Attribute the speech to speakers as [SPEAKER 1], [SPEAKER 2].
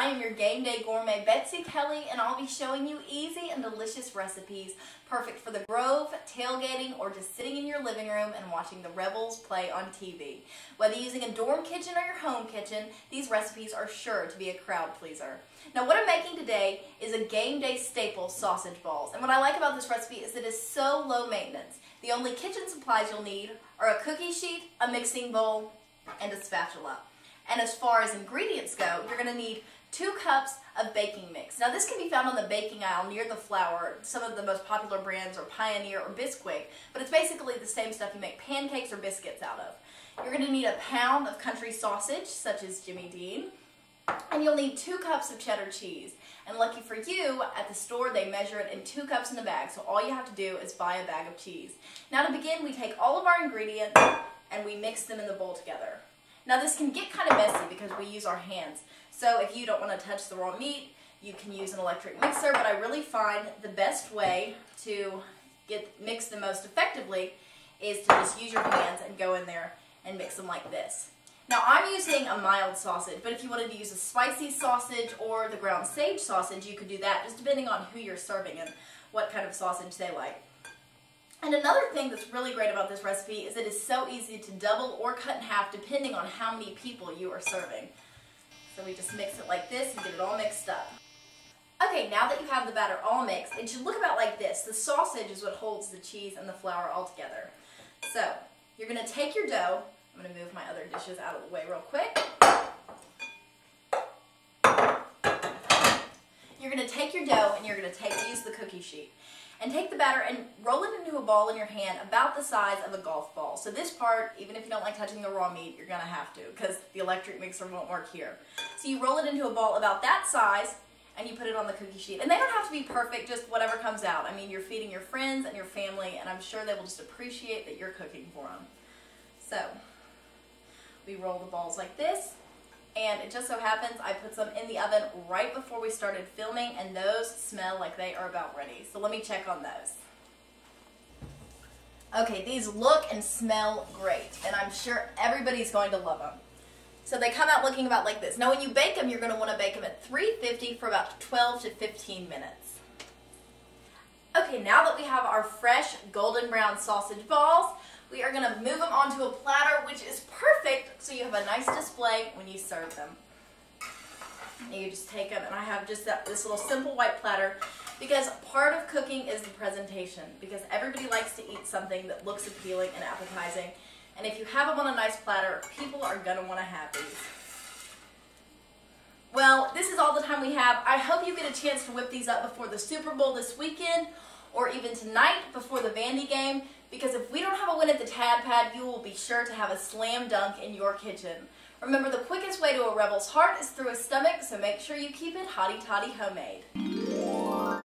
[SPEAKER 1] I am your Game Day Gourmet Betsy Kelly, and I'll be showing you easy and delicious recipes perfect for the Grove, tailgating, or just sitting in your living room and watching the Rebels play on TV. Whether using a dorm kitchen or your home kitchen, these recipes are sure to be a crowd pleaser. Now what I'm making today is a Game Day staple, sausage balls. And what I like about this recipe is that it's so low maintenance. The only kitchen supplies you'll need are a cookie sheet, a mixing bowl, and a spatula. And as far as ingredients go, you're going to need 2 cups of baking mix. Now this can be found on the baking aisle near the flour. Some of the most popular brands are Pioneer or Bisquick, but it's basically the same stuff you make pancakes or biscuits out of. You're going to need a pound of country sausage, such as Jimmy Dean, and you'll need 2 cups of cheddar cheese. And lucky for you, at the store they measure it in 2 cups in a bag, so all you have to do is buy a bag of cheese. Now to begin, we take all of our ingredients and we mix them in the bowl together. Now this can get kind of messy because we use our hands. So if you don't want to touch the raw meat, you can use an electric mixer, but I really find the best way to mix them most effectively is to just use your hands and go in there and mix them like this. Now I'm using a mild sausage, but if you wanted to use a spicy sausage or the ground sage sausage, you could do that, just depending on who you're serving and what kind of sausage they like. And another thing that's really great about this recipe is it is so easy to double or cut in half depending on how many people you are serving. So we just mix it like this and get it all mixed up. Okay, now that you have the batter all mixed, it should look about like this. The sausage is what holds the cheese and the flour all together. So you're going to take your dough. I'm going to move my other dishes out of the way real quick. You're going to take your dough and you're going to use the cookie sheet. And take the batter and roll it into a ball in your hand about the size of a golf ball. So this part, even if you don't like touching the raw meat, you're going to have to because the electric mixer won't work here. So you roll it into a ball about that size and you put it on the cookie sheet. And they don't have to be perfect, just whatever comes out. I mean, you're feeding your friends and your family, and I'm sure they will just appreciate that you're cooking for them. So we roll the balls like this. And it just so happens I put some in the oven right before we started filming, and those smell like they are about ready. So let me check on those. Okay, these look and smell great, and I'm sure everybody's going to love them. So they come out looking about like this. Now when you bake them, you're going to want to bake them at 350 for about 12 to 15 minutes. Okay, now that we have our fresh golden brown sausage balls, we are going to move them onto a platter, which is perfect so you have a nice display when you serve them. And you just take them, and I have just this little simple white platter because part of cooking is the presentation, because everybody likes to eat something that looks appealing and appetizing. And if you have them on a nice platter, people are going to want to have these. Well, this is all the time we have. I hope you get a chance to whip these up before the Super Bowl this weekend, or even tonight before the Vandy game, because if we don't have a win at the Tad Pad, you will be sure to have a slam dunk in your kitchen. Remember, the quickest way to a Rebel's heart is through his stomach, so make sure you keep it Hotty Toddy homemade.